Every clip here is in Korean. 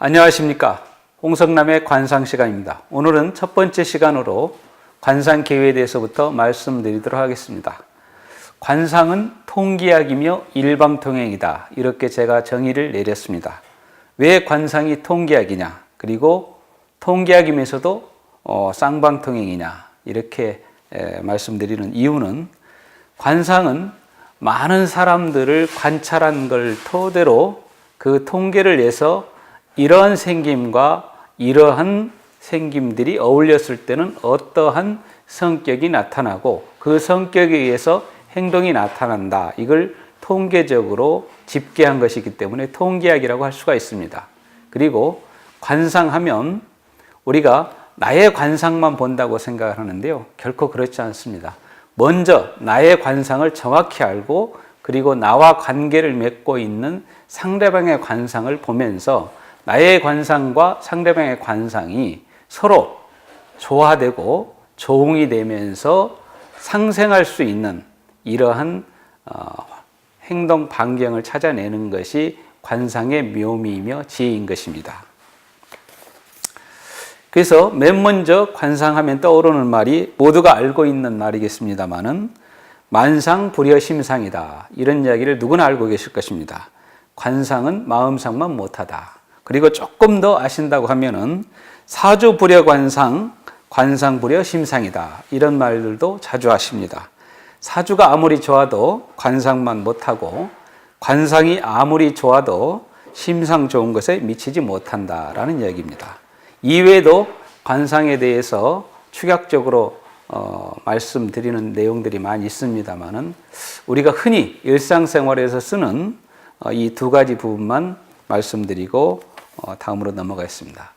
안녕하십니까. 홍성남의 관상 시간입니다. 오늘은 첫 번째 시간으로 관상 계획에 대해서부터 말씀드리도록 하겠습니다. 관상은 통기약이며 일방통행이다. 이렇게 제가 정의를 내렸습니다. 왜 관상이 통기약이냐? 그리고 통기약이면서도 쌍방통행이냐? 이렇게 말씀드리는 이유는 관상은 많은 사람들을 관찰한 걸 토대로 그 통계를 내서 이러한 생김과 이러한 생김들이 어울렸을 때는 어떠한 성격이 나타나고 그 성격에 의해서 행동이 나타난다. 이걸 통계적으로 집계한 것이기 때문에 통계학이라고 할 수가 있습니다. 그리고 관상하면 우리가 나의 관상만 본다고 생각을 하는데요. 결코 그렇지 않습니다. 먼저 나의 관상을 정확히 알고 그리고 나와 관계를 맺고 있는 상대방의 관상을 보면서 나의 관상과 상대방의 관상이 서로 조화되고 조응이 되면서 상생할 수 있는 이러한 행동 반경을 찾아내는 것이 관상의 묘미이며 지혜인 것입니다. 그래서 맨 먼저 관상하면 떠오르는 말이 모두가 알고 있는 말이겠습니다만은 만상불여심상이다. 이런 이야기를 누구나 알고 계실 것입니다. 관상은 마음상만 못하다. 그리고 조금 더 아신다고 하면은 사주불여관상, 관상불여심상이다. 이런 말들도 자주 하십니다. 사주가 아무리 좋아도 관상만 못하고 관상이 아무리 좋아도 심상 좋은 것에 미치지 못한다라는 이야기입니다. 이외에도 관상에 대해서 축약적으로 말씀드리는 내용들이 많이 있습니다만은 우리가 흔히 일상생활에서 쓰는 이 두 가지 부분만 말씀드리고 다음으로 넘어가겠습니다.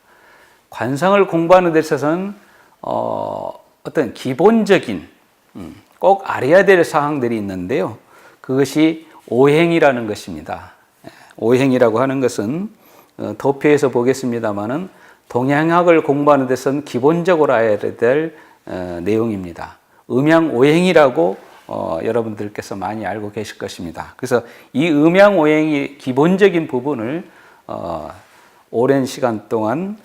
관상을 공부하는 데 있어서는 어떤 기본적인 꼭 알아야 될 사항들이 있는데요. 그것이 오행이라는 것입니다. 오행이라고 하는 것은 도표에서 보겠습니다만은 동양학을 공부하는 데서는 기본적으로 알아야 될 내용입니다. 음양오행이라고 여러분들께서 많이 알고 계실 것입니다. 그래서 이 음양오행이 기본적인 부분을 오랜 시간 동안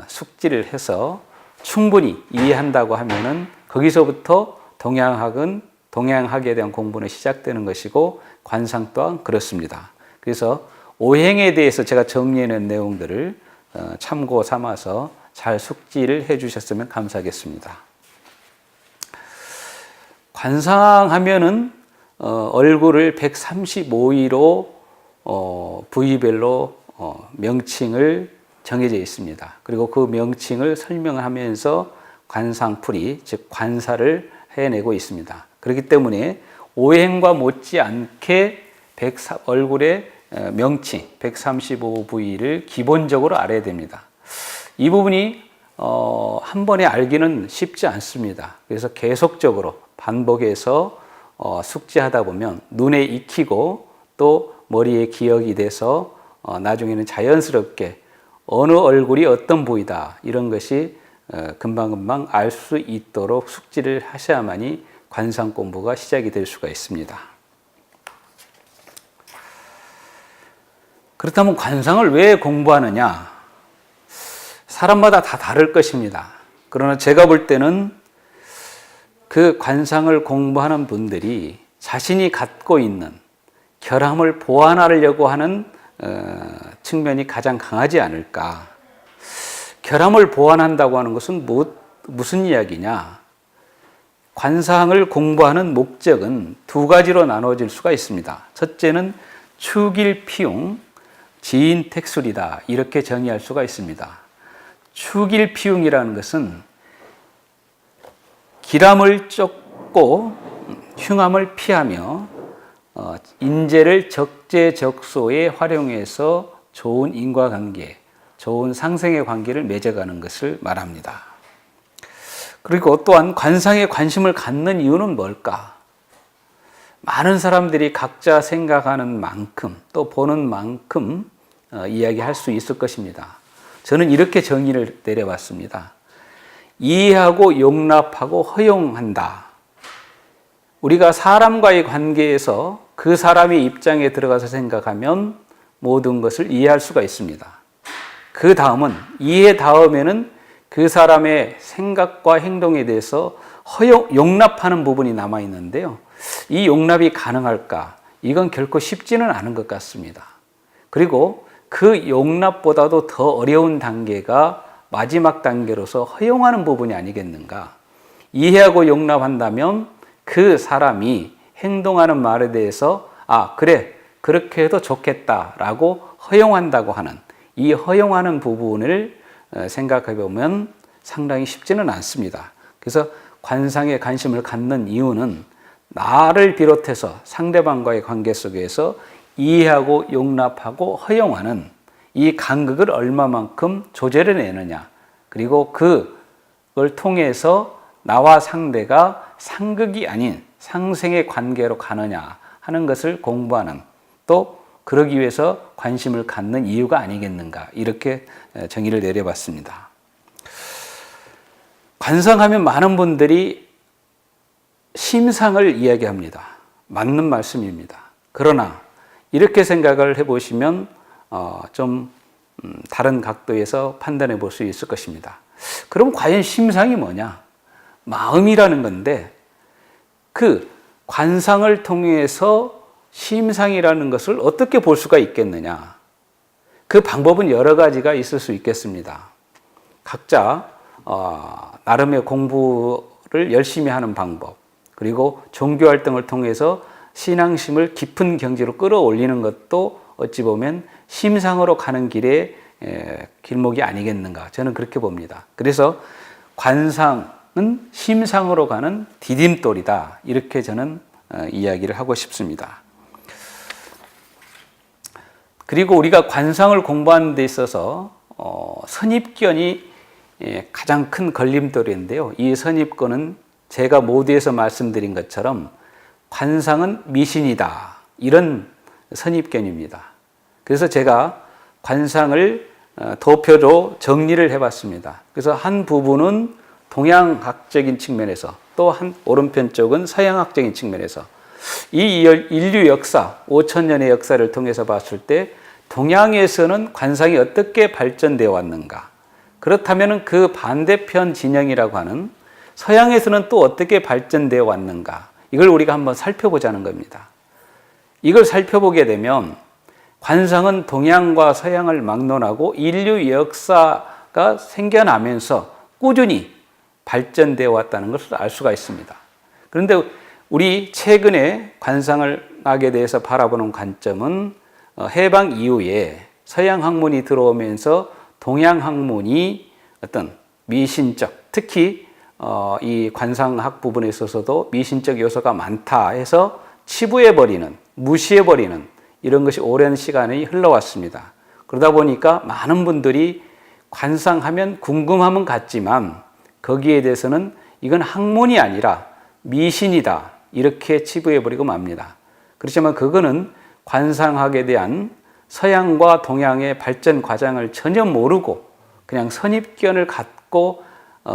숙지를 해서 충분히 이해한다고 하면은 거기서부터 동양학에 대한 공부는 시작되는 것이고 관상 또한 그렇습니다. 그래서 오행에 대해서 제가 정리해낸 내용들을 참고 삼아서 잘 숙지를 해 주셨으면 감사하겠습니다. 관상하면은 얼굴을 135위로 부위별로 명칭을 정해져 있습니다. 그리고 그 명칭을 설명하면서 관상풀이, 즉 관사를 해내고 있습니다. 그렇기 때문에 오행과 못지않게 얼굴의 명칭 135부위를 기본적으로 알아야 됩니다. 이 부분이 한 번에 알기는 쉽지 않습니다. 그래서 계속적으로 반복해서 숙지하다 보면 눈에 익히고 또 머리에 기억이 돼서 나중에는 자연스럽게 어느 얼굴이 어떤 부위다 이런 것이 금방금방 알 수 있도록 숙지를 하셔야만이 관상 공부가 시작이 될 수가 있습니다. 그렇다면 관상을 왜 공부하느냐? 사람마다 다 다를 것입니다. 그러나 제가 볼 때는 그 관상을 공부하는 분들이 자신이 갖고 있는 결함을 보완하려고 하는 측면이 가장 강하지 않을까. 결함을 보완한다고 하는 것은 무슨 이야기냐? 관상을 공부하는 목적은 두 가지로 나눠질 수가 있습니다. 첫째는 축일피용, 지인택술이다. 이렇게 정의할 수가 있습니다. 축일피용이라는 것은 기람을 쫓고 흉함을 피하며 인재를 적재적소에 활용해서 좋은 인과관계, 좋은 상생의 관계를 맺어가는 것을 말합니다. 그리고 또한 관상에 관심을 갖는 이유는 뭘까? 많은 사람들이 각자 생각하는 만큼 또 보는 만큼 이야기할 수 있을 것입니다. 저는 이렇게 정의를 내려봤습니다. 이해하고 용납하고 허용한다. 우리가 사람과의 관계에서 그 사람의 입장에 들어가서 생각하면 모든 것을 이해할 수가 있습니다. 그 다음은 이해 다음에는 그 사람의 생각과 행동에 대해서 용납하는 부분이 남아 있는데요. 이 용납이 가능할까? 이건 결코 쉽지는 않은 것 같습니다. 그리고 그 용납보다도 더 어려운 단계가 마지막 단계로서 허용하는 부분이 아니겠는가? 이해하고 용납한다면 그 사람이 행동하는 말에 대해서 그래, 그렇게 해도 좋겠다라고 허용한다고 하는 이 허용하는 부분을 생각해 보면 상당히 쉽지는 않습니다. 그래서 관상에 관심을 갖는 이유는 나를 비롯해서 상대방과의 관계 속에서 이해하고 용납하고 허용하는 이 간극을 얼마만큼 조절해내느냐, 그리고 그걸 통해서 나와 상대가 상극이 아닌 상생의 관계로 가느냐 하는 것을 공부하는, 또 그러기 위해서 관심을 갖는 이유가 아니겠는가, 이렇게 정의를 내려봤습니다. 관상하면 많은 분들이 심상을 이야기합니다. 맞는 말씀입니다. 그러나 이렇게 생각을 해보시면 좀 다른 각도에서 판단해 볼 수 있을 것입니다. 그럼 과연 심상이 뭐냐? 마음이라는 건데, 그 관상을 통해서 심상이라는 것을 어떻게 볼 수가 있겠느냐? 그 방법은 여러 가지가 있을 수 있겠습니다. 각자 나름의 공부를 열심히 하는 방법, 그리고 종교 활동을 통해서 신앙심을 깊은 경지로 끌어올리는 것도 어찌 보면 심상으로 가는 길의 길목이 아니겠는가, 저는 그렇게 봅니다. 그래서 관상은 심상으로 가는 디딤돌이다, 이렇게 저는 이야기를 하고 싶습니다. 그리고 우리가 관상을 공부하는 데 있어서 선입견이 가장 큰 걸림돌인데요. 이 선입견은 제가 모두에서 말씀드린 것처럼 관상은 미신이다, 이런 선입견입니다. 그래서 제가 관상을 도표로 정리를 해봤습니다. 그래서 한 부분은 동양학적인 측면에서, 또 한 오른편 쪽은 서양학적인 측면에서 이 인류 역사, 5천년의 역사를 통해서 봤을 때 동양에서는 관상이 어떻게 발전되어 왔는가, 그렇다면 그 반대편 진영이라고 하는 서양에서는 또 어떻게 발전되어 왔는가, 이걸 우리가 한번 살펴보자는 겁니다. 이걸 살펴보게 되면 관상은 동양과 서양을 막론하고 인류 역사가 생겨나면서 꾸준히 발전되어 왔다는 것을 알 수가 있습니다. 그런데 우리 최근에 관상학에 대해서 바라보는 관점은 해방 이후에 서양 학문이 들어오면서 동양 학문이 어떤 미신적, 특히 이 관상학 부분에 있어서도 미신적 요소가 많다 해서 치부해버리는, 무시해버리는 이런 것이 오랜 시간이 흘러왔습니다. 그러다 보니까 많은 분들이 관상하면 궁금함은 같지만 거기에 대해서는 이건 학문이 아니라 미신이다, 이렇게 치부해버리고 맙니다. 그렇지만 그거는 관상학에 대한 서양과 동양의 발전 과정을 전혀 모르고 그냥 선입견을 갖고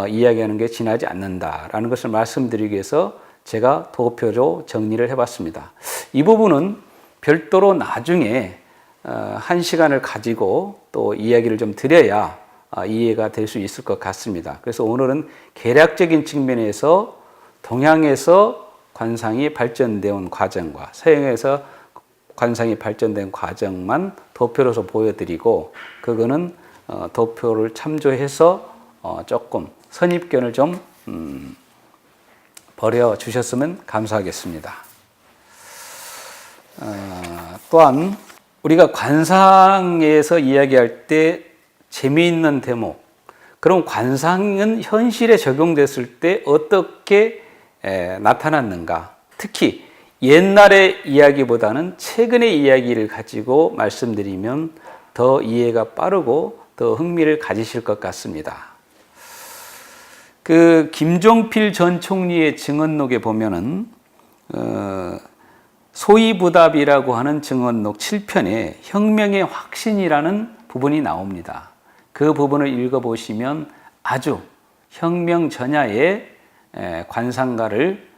이야기하는 게 지나지 않는다라는 것을 말씀드리기 위해서 제가 도표로 정리를 해봤습니다. 이 부분은 별도로 나중에 한 시간을 가지고 또 이야기를 좀 드려야 이해가 될 수 있을 것 같습니다. 그래서 오늘은 계략적인 측면에서 동양에서 관상이 발전되어 온 과정과 서양에서 관상이 발전된 과정만 도표로서 보여드리고, 그거는 도표를 참조해서 조금 선입견을 좀 버려주셨으면 감사하겠습니다. 또한 우리가 관상에서 이야기할 때 재미있는 대목, 그럼 관상은 현실에 적용됐을 때 어떻게 나타났는가, 특히 옛날의 이야기보다는 최근의 이야기를 가지고 말씀드리면 더 이해가 빠르고 더 흥미를 가지실 것 같습니다. 그 김종필 전 총리의 증언록에 보면은 소이부답이라고 하는 증언록 7편에 혁명의 확신이라는 부분이 나옵니다. 그 부분을 읽어보시면 아주 혁명 전야의 관상가를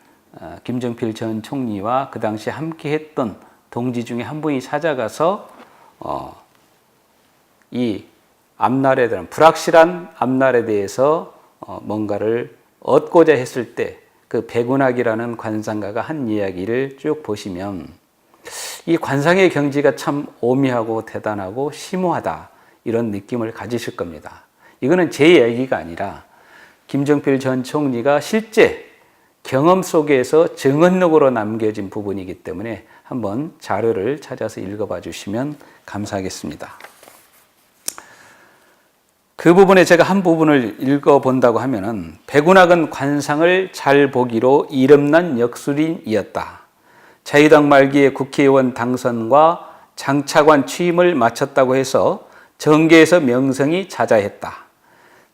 김종필 전 총리와 그 당시에 함께 했던 동지 중에 한 분이 찾아가서 이 앞날에 대한 불확실한 앞날에 대해서 뭔가를 얻고자 했을 때 그 백운학이라는 관상가가 한 이야기를 쭉 보시면 이 관상의 경지가 참 오묘하고 대단하고 심오하다 이런 느낌을 가지실 겁니다. 이거는 제 이야기가 아니라 김정필 전 총리가 실제 경험 속에서 증언록으로 남겨진 부분이기 때문에 한번 자료를 찾아서 읽어봐 주시면 감사하겠습니다. 그 부분에 제가 한 부분을 읽어본다고 하면은 백운학은 관상을 잘 보기로 이름난 역술인이었다. 자유당 말기에 국회의원 당선과 장차관 취임을 마쳤다고 해서 정계에서 명성이 자자했다.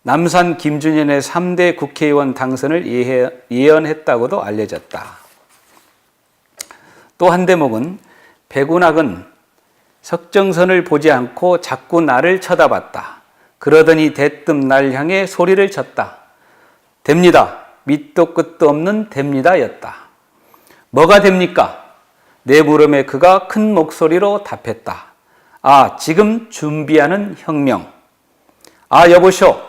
남산 김준현의 3대 국회의원 당선을 예언했다고도 알려졌다. 또 한 대목은 백운학은 석정선을 보지 않고 자꾸 나를 쳐다봤다. 그러더니 대뜸 날 향해 소리를 쳤다. 됩니다. 밑도 끝도 없는 됩니다였다. 뭐가 됩니까? 내 물음에 그가 큰 목소리로 답했다. 아, 지금 준비하는 혁명. 아, 여보쇼.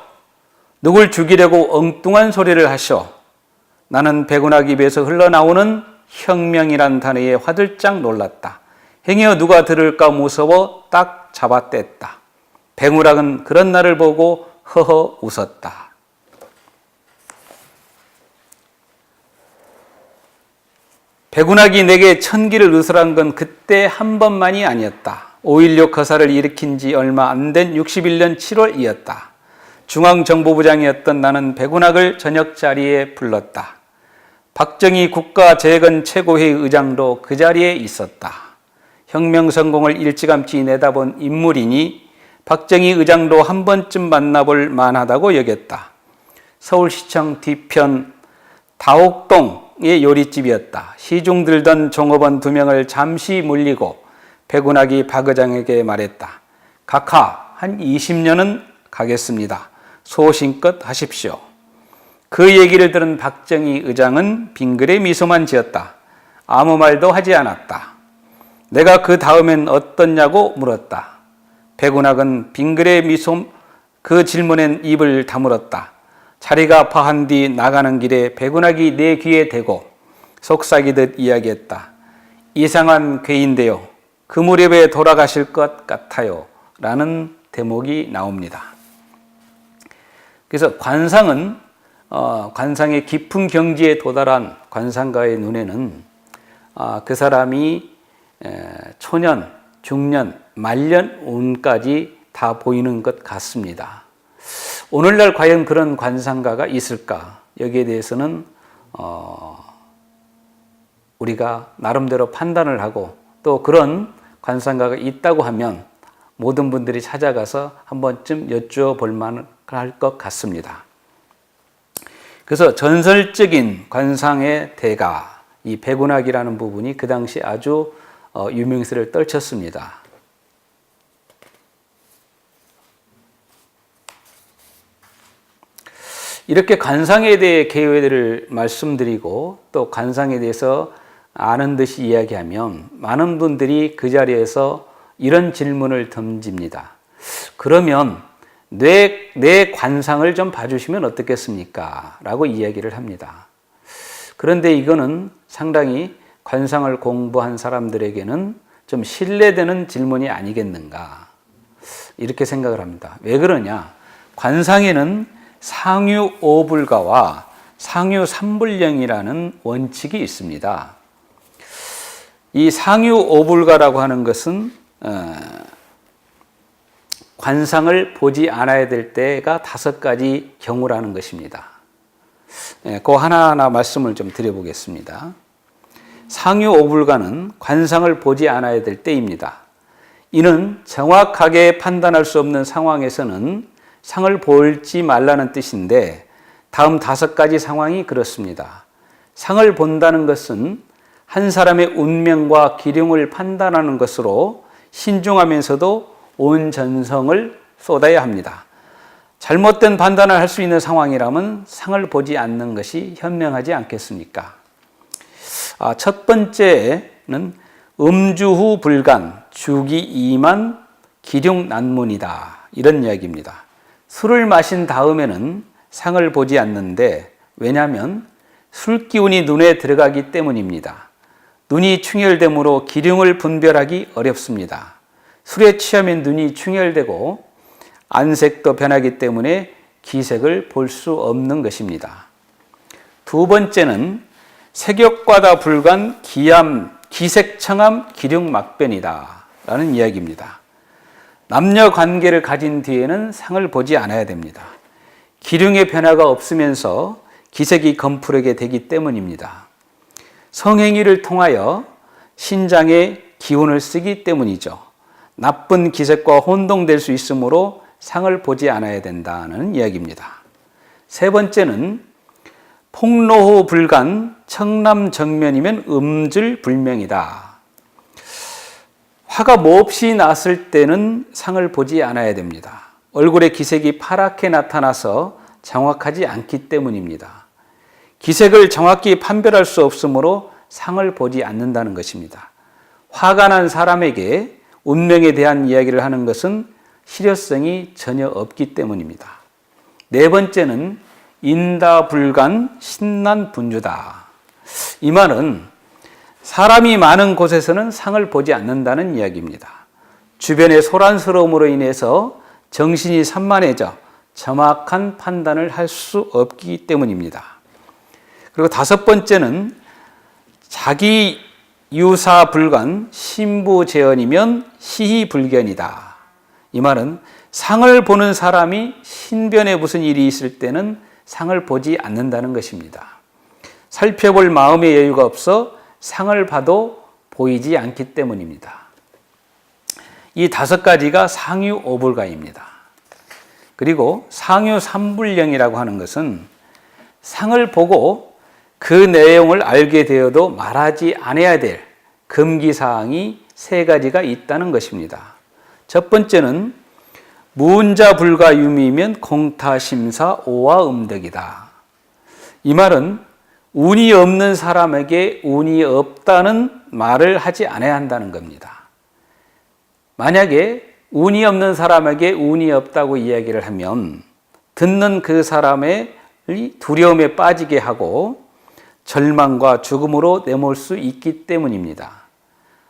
누굴 죽이려고 엉뚱한 소리를 하쇼. 나는 백운학 입에서 흘러나오는 혁명이란 단어에 화들짝 놀랐다. 행여 누가 들을까 무서워 딱 잡아뗐다. 백운학은 그런 나를 보고 허허 웃었다. 백운학이 내게 천기를 누설한 건 그때 한 번만이 아니었다. 5.16 거사를 일으킨 지 얼마 안 된 61년 7월이었다. 중앙정보부장이었던 나는 백운학을 저녁 자리에 불렀다. 박정희 국가재건 최고회의 의장도 그 자리에 있었다. 혁명 성공을 일찌감치 내다본 인물이니 박정희 의장도 한 번쯤 만나볼 만하다고 여겼다. 서울시청 뒤편 다옥동의 요리집이었다. 시중 들던 종업원 2명을 잠시 물리고 백운학이 박 의장에게 말했다. 각하 한 20년은 가겠습니다. 소신껏 하십시오. 그 얘기를 들은 박정희 의장은 빙그레 미소만 지었다. 아무 말도 하지 않았다. 내가 그 다음엔 어떻냐고 물었다. 백운학은 빙그레 미소 그 질문엔 입을 다물었다. 자리가 파한 뒤 나가는 길에 백운학이 내 귀에 대고 속삭이듯 이야기했다. 이상한 괴인데요. 그 무렵에 돌아가실 것 같아요. 라는 대목이 나옵니다. 그래서 관상은 관상의 깊은 경지에 도달한 관상가의 눈에는 그 사람이 초년, 중년, 말년 운까지 다 보이는 것 같습니다. 오늘날 과연 그런 관상가가 있을까? 여기에 대해서는 우리가 나름대로 판단을 하고 또 그런 관상가가 있다고 하면 모든 분들이 찾아가서 한 번쯤 여쭈어볼 만할 것 같습니다. 그래서 전설적인 관상의 대가, 이 백운학이라는 부분이 그 당시 아주 유명세를 떨쳤습니다. 이렇게 관상에 대해 개요를 말씀드리고 또 관상에 대해서 아는 듯이 이야기하면 많은 분들이 그 자리에서 이런 질문을 던집니다. 그러면 내 관상을 좀 봐주시면 어떻겠습니까? 라고 이야기를 합니다. 그런데 이거는 상당히 관상을 공부한 사람들에게는 좀 신뢰되는 질문이 아니겠는가 이렇게 생각을 합니다. 왜 그러냐? 관상에는 상유오불가와 상유삼불령이라는 원칙이 있습니다. 이 상유오불가라고 하는 것은 관상을 보지 않아야 될 때가 5가지 경우라는 것입니다. 그 하나하나 말씀을 좀 드려보겠습니다. 상유오불가는 관상을 보지 않아야 될 때입니다. 이는 정확하게 판단할 수 없는 상황에서는 상을 볼지 말라는 뜻인데 다음 5가지 상황이 그렇습니다. 상을 본다는 것은 한 사람의 운명과 기륭을 판단하는 것으로 신중하면서도 온 전성을 쏟아야 합니다. 잘못된 판단을 할 수 있는 상황이라면 상을 보지 않는 것이 현명하지 않겠습니까? 첫 번째는 음주후 불간, 주기 이만 기륭 난문이다. 이런 이야기입니다. 술을 마신 다음에는 상을 보지 않는데 왜냐하면 술 기운이 눈에 들어가기 때문입니다. 눈이 충혈됨으로 기륭을 분별하기 어렵습니다. 술에 취하면 눈이 충혈되고 안색도 변하기 때문에 기색을 볼 수 없는 것입니다. 두 번째는 색욕과다 불간 기색청암 기륭막변이다 라는 이야기입니다. 남녀 관계를 가진 뒤에는 상을 보지 않아야 됩니다. 기륭의 변화가 없으면서 기색이 검푸르게 되기 때문입니다. 성행위를 통하여 신장에 기운을 쓰기 때문이죠. 나쁜 기색과 혼동될 수 있으므로 상을 보지 않아야 된다는 이야기입니다. 세 번째는 폭로후 불간 청남정면이면 음줄불명이다. 화가 몹시 났을 때는 상을 보지 않아야 됩니다. 얼굴에 기색이 파랗게 나타나서 정확하지 않기 때문입니다. 기색을 정확히 판별할 수 없으므로 상을 보지 않는다는 것입니다. 화가 난 사람에게 운명에 대한 이야기를 하는 것은 실효성이 전혀 없기 때문입니다. 네 번째는 인다불간 신난분주다. 이 말은 사람이 많은 곳에서는 상을 보지 않는다는 이야기입니다. 주변의 소란스러움으로 인해서 정신이 산만해져 정확한 판단을 할 수 없기 때문입니다. 그리고 다섯 번째는 자기 유사불간 신부재언이면 시희불견이다. 이 말은 상을 보는 사람이 신변에 무슨 일이 있을 때는 상을 보지 않는다는 것입니다. 살펴볼 마음의 여유가 없어 상을 봐도 보이지 않기 때문입니다. 이 다섯 가지가 상유오불가입니다. 그리고 상유삼불령이라고 하는 것은 상을 보고 그 내용을 알게 되어도 말하지 않아야 될 금기사항이 세 가지가 있다는 것입니다. 첫 번째는 무운자불가유미면 공타심사 오화음덕이다. 이 말은 운이 없는 사람에게 운이 없다는 말을 하지 않아야 한다는 겁니다. 만약에 운이 없는 사람에게 운이 없다고 이야기를 하면 듣는 그 사람의 두려움에 빠지게 하고 절망과 죽음으로 내몰 수 있기 때문입니다.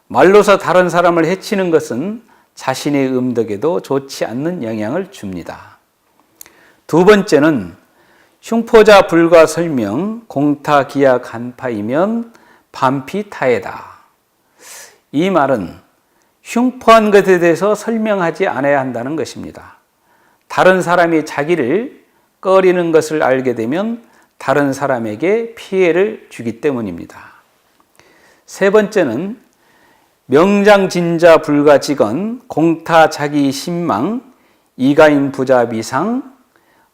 말로서 다른 사람을 해치는 것은 자신의 음덕에도 좋지 않는 영향을 줍니다. 두 번째는 흉포자 불가 설명 공타 기야 간파이면 반피타에다. 이 말은 흉포한 것에 대해서 설명하지 않아야 한다는 것입니다. 다른 사람이 자기를 꺼리는 것을 알게 되면 다른 사람에게 피해를 주기 때문입니다. 세 번째는 명장진자 불가직언 공타 자기 신망 이가인 부자 미상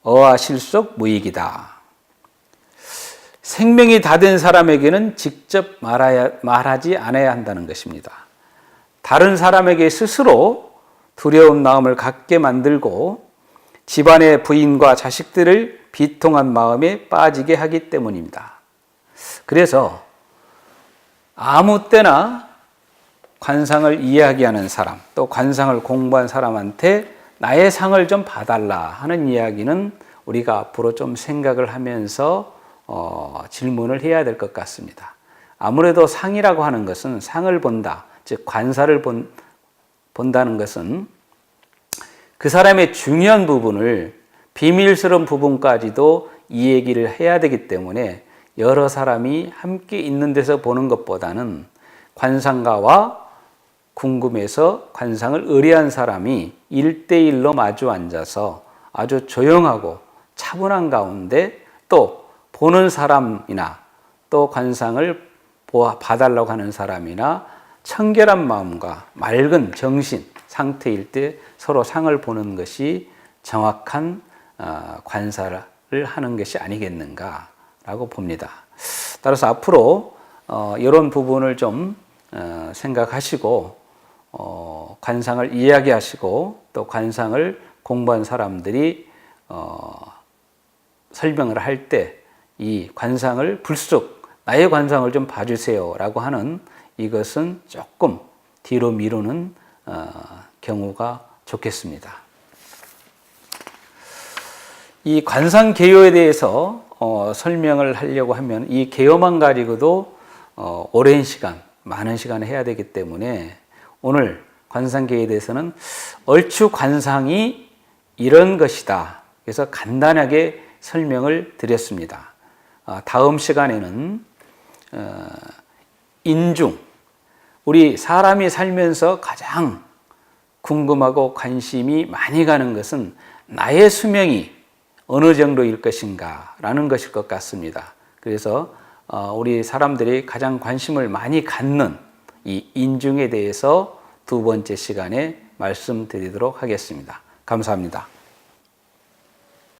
어아 실속 무익이다. 생명이 다 된 사람에게는 직접 말하지 않아야 한다는 것입니다. 다른 사람에게 스스로 두려운 마음을 갖게 만들고 집안의 부인과 자식들을 비통한 마음에 빠지게 하기 때문입니다. 그래서 아무 때나 관상을 이야기하는 사람, 또 관상을 공부한 사람한테 나의 상을 좀 봐달라 하는 이야기는 우리가 앞으로 좀 생각을 하면서 질문을 해야 될 것 같습니다. 아무래도 상이라고 하는 것은 상을 본다, 즉 관사를 본다는 것은 그 사람의 중요한 부분을 비밀스러운 부분까지도 이 얘기를 해야 되기 때문에 여러 사람이 함께 있는 데서 보는 것보다는 관상가와 궁금해서 관상을 의뢰한 사람이 1대1로 마주 앉아서 아주 조용하고 차분한 가운데 또 보는 사람이나 또 관상을 봐달라고 하는 사람이나 청결한 마음과 맑은 정신 상태일 때 서로 상을 보는 것이 정확한 관사를 하는 것이 아니겠는가라고 봅니다. 따라서 앞으로 이런 부분을 좀 생각하시고 관상을 이야기하시고 또 관상을 공부한 사람들이 설명을 할 때 이 관상을 불쑥 나의 관상을 좀 봐주세요 라고 하는 이것은 조금 뒤로 미루는 경우가 좋겠습니다. 이 관상개요에 대해서 설명을 하려고 하면 이 개요만 가지고도 오랜 시간, 많은 시간을 해야 되기 때문에 오늘 관상개요에 대해서는 얼추 관상이 이런 것이다. 그래서 간단하게 설명을 드렸습니다. 다음 시간에는 인중, 우리 사람이 살면서 가장 궁금하고 관심이 많이 가는 것은 나의 수명이 어느 정도일 것인가 라는 것일 것 같습니다. 그래서 우리 사람들이 가장 관심을 많이 갖는 이 인중에 대해서 두 번째 시간에 말씀드리도록 하겠습니다. 감사합니다.